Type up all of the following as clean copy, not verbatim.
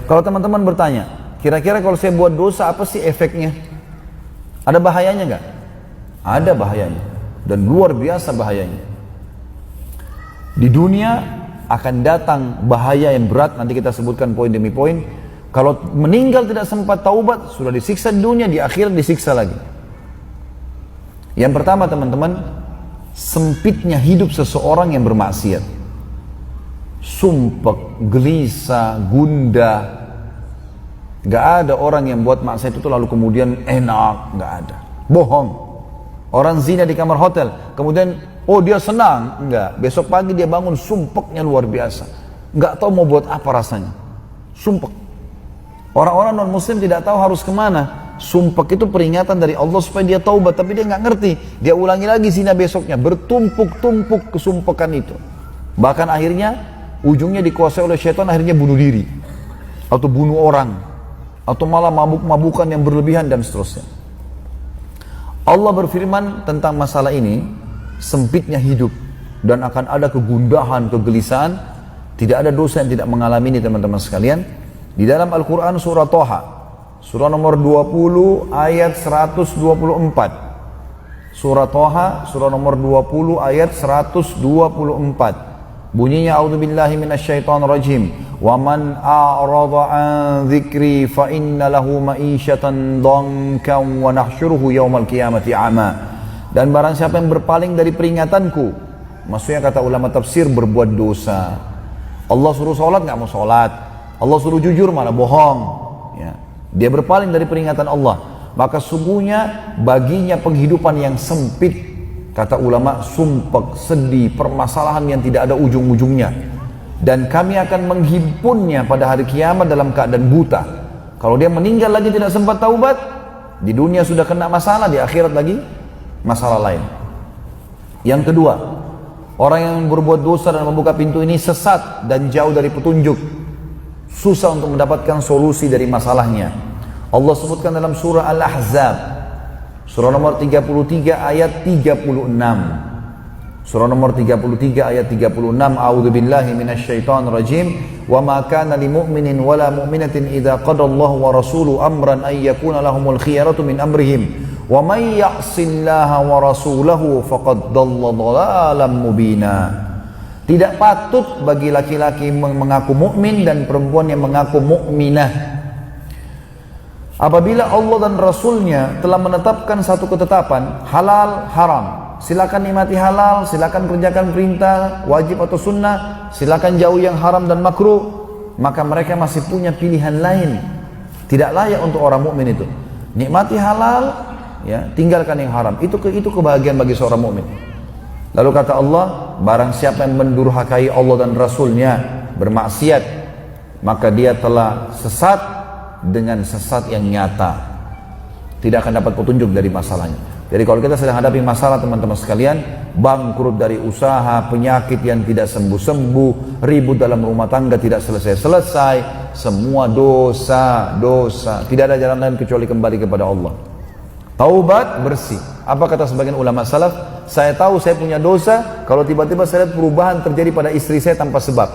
Kalau teman-teman bertanya, kira-kira kalau saya buat dosa apa sih efeknya? Ada bahayanya nggak? Ada bahayanya, dan luar biasa bahayanya. Di dunia akan datang bahaya yang berat, nanti kita sebutkan poin demi poin. Kalau meninggal tidak sempat taubat, sudah disiksa di dunia, di akhirat disiksa lagi. Yang pertama teman-teman, sempitnya hidup seseorang yang bermaksiat. Sumpek, gelisah, gundah. Gak ada orang yang buat maksiat itu lalu kemudian enak, gak ada. Bohong. Orang zina di kamar hotel, kemudian oh dia senang, enggak. Besok pagi dia bangun sumpeknya luar biasa. Gak tahu mau buat apa rasanya. Sumpek. Orang-orang non muslim tidak tahu harus kemana. Sumpek itu peringatan dari Allah supaya dia taubat, tapi dia gak ngerti. Dia ulangi lagi zina besoknya, bertumpuk-tumpuk kesumpekan itu. Bahkan akhirnya ujungnya dikuasai oleh syaitan, akhirnya bunuh diri atau bunuh orang atau malah mabuk-mabukan yang berlebihan dan seterusnya. Allah berfirman tentang masalah ini, sempitnya hidup dan akan ada kegundahan, kegelisahan. Tidak ada dosa yang tidak mengalami ini teman-teman sekalian. Di dalam Al-Quran surah Toha, surah nomor 20 ayat 124. Surah Toha, surah nomor 20 ayat 124. Bunyinya a'udzubillahi minasyaitonir rajim. Wa man a'rada 'an dzikri fa inna lahu ma'isyatan dhankan wa nahsyuruhu yaumal qiyamati 'ama. Dan barang siapa yang berpaling dari peringatanku, maksudnya kata ulama tafsir berbuat dosa. Allah suruh salat enggak mau salat. Allah suruh jujur malah bohong. Ya. Dia berpaling dari peringatan Allah, maka sungguhnya baginya penghidupan yang sempit. Kata ulama, sumpek, sedih, permasalahan yang tidak ada ujung-ujungnya. Dan kami akan menghimpunnya pada hari kiamat dalam keadaan buta. Kalau dia meninggal lagi tidak sempat taubat, di dunia sudah kena masalah, di akhirat lagi masalah lain. Yang kedua, orang yang berbuat dosa dan membuka pintu ini sesat dan jauh dari petunjuk. Susah untuk mendapatkan solusi dari masalahnya. Allah sebutkan dalam surah Al-Ahzab, surah nomor 33 ayat 36. Surah nomor 33 ayat 36. A'udzubillahi minasyaitonir rajim. Wa ma kana lil mu'minin wala mu'minatin idza qadallahu wa rasuluhu amran ay yakuna lahumul khiyaratu min amrihim. Wa may ya'sillaha wa rasulahu faqad dhalla dhalalan mubina. Tidak patut bagi laki-laki mengaku mukmin dan perempuan yang mengaku mukminah apabila Allah dan Rasulnya telah menetapkan satu ketetapan halal haram, silakan nikmati halal, silakan kerjakan perintah wajib atau sunnah, silakan jauh yang haram dan makruh, maka mereka masih punya pilihan lain. Tidak layak untuk orang mukmin itu nikmati halal, ya, tinggalkan yang haram. Itu kebahagiaan bagi seorang mukmin. Lalu kata Allah, barang siapa yang mendurhakai Allah dan Rasulnya, bermaksiat, maka dia telah sesat dengan sesat yang nyata, tidak akan dapat petunjuk dari masalahnya. Jadi kalau kita sedang hadapi masalah teman-teman sekalian, bangkrut dari usaha, penyakit yang tidak sembuh-sembuh, ribut dalam rumah tangga tidak selesai-selesai, semua dosa, tidak ada jalan lain kecuali kembali kepada Allah. Taubat, bersih. Apa kata sebagian ulama salaf? Saya tahu saya punya dosa kalau tiba-tiba saya lihat perubahan terjadi pada istri saya tanpa sebab.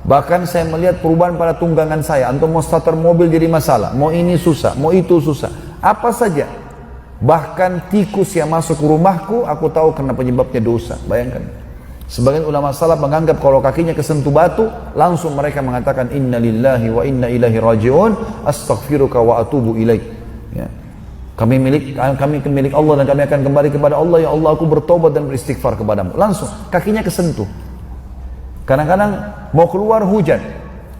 Bahkan saya melihat perubahan pada tunggangan saya. Antum mau starter mobil jadi masalah, mau ini susah, mau itu susah, apa saja. Bahkan tikus yang masuk ke rumahku, aku tahu karena penyebabnya dosa. Bayangkan. Sebagian ulama salaf menganggap kalau kakinya kesentuh batu, langsung mereka mengatakan inna lillahi wa inna ilaihi raji'un, astaghfiruka wa atubu ilaik. Ya. Kami milik Allah dan kami akan kembali kepada Allah. Ya Allah, aku bertobat dan beristighfar kepadamu. Langsung kakinya kesentuh. Kadang-kadang mau keluar hujan,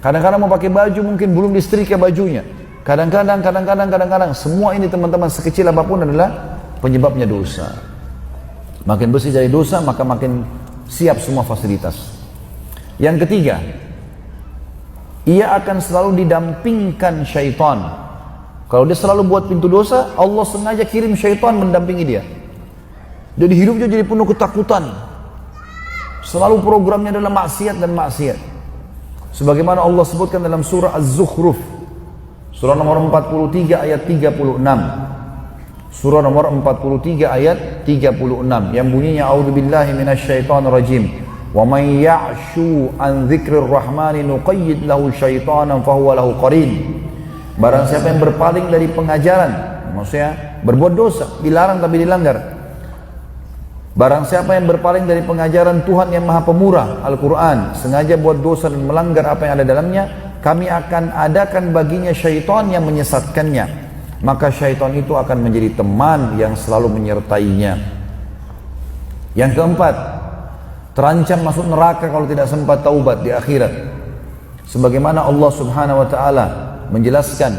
kadang-kadang mau pakai baju mungkin belum disetrika bajunya, kadang-kadang semua ini teman-teman sekecil apapun adalah penyebabnya dosa. Makin bersih dari dosa maka makin siap semua fasilitas. Yang ketiga, ia akan selalu didampingkan syaitan. Kalau dia selalu buat pintu dosa, Allah sengaja kirim syaitan mendampingi dia. Jadi hidupnya jadi penuh ketakutan. Selalu programnya adalah maksiat dan maksiat. Sebagaimana Allah sebutkan dalam surah Az-Zukhruf, surah nomor 43 ayat 36. Surah nomor 43 ayat 36 yang bunyinya a'udzubillahi minasyaitonir rajim. Wa may ya'shu an dzikrir rahmani nuqayyid lahu syaitanan fahuwa lahu qarin. Barang siapa yang berpaling dari pengajaran, maksudnya berbuat dosa, dilarang tapi dilanggar. Barang siapa yang berpaling dari pengajaran Tuhan yang Maha Pemurah, Al-Quran, sengaja buat dosa dan melanggar apa yang ada dalamnya, kami akan adakan baginya syaitan yang menyesatkannya. Maka syaitan itu akan menjadi teman yang selalu menyertainya. Yang keempat, terancam masuk neraka kalau tidak sempat taubat di akhirat. Sebagaimana Allah Subhanahu wa taala menjelaskan,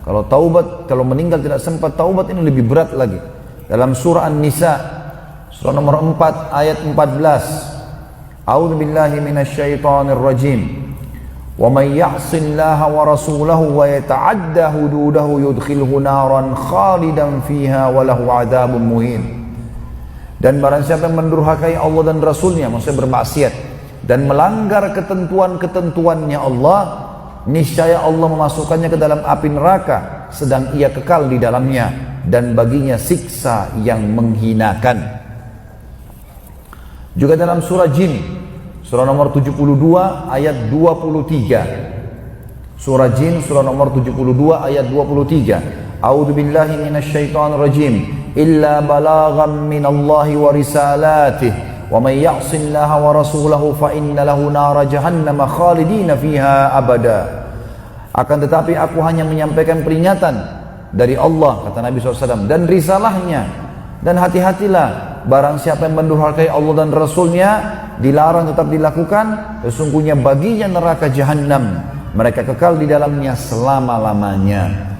kalau taubat, kalau meninggal tidak sempat taubat ini lebih berat lagi. Dalam surah An-Nisa, surah nomor 4 ayat 14. A'udzu billahi minasyaitonir rajim. Wa may ya'sillaha wa rasulahu wa yata'adda hududahu yudkhilhu naran khalidan fiha wa lahu 'adzabun muhin. Dan barang siapa yang mendurhakai Allah dan Rasulnya, maksudnya bermaksiat dan melanggar ketentuan-ketentuannya Allah, niscaya Allah memasukkannya ke dalam api neraka sedang ia kekal di dalamnya dan baginya siksa yang menghinakan. Juga dalam surah Jin, surah nomor 72 ayat 23. Surah Jin surah nomor 72 ayat 23. A'udzu billahi minasyaitonir rajim. Illa balaghan minallahi wa risalatihi. Wa may ya'sillaha wa rasulahu fa inna lahu nara jahannam khalidina fiha abada. Akan tetapi aku hanya menyampaikan peringatan dari Allah, kata Nabi SAW, dan risalahnya. Dan hati-hatilah, barang siapa yang mendurhakai Allah dan Rasulnya, dilarang tetap dilakukan, sesungguhnya baginya neraka jahannam, mereka kekal di dalamnya selama-lamanya.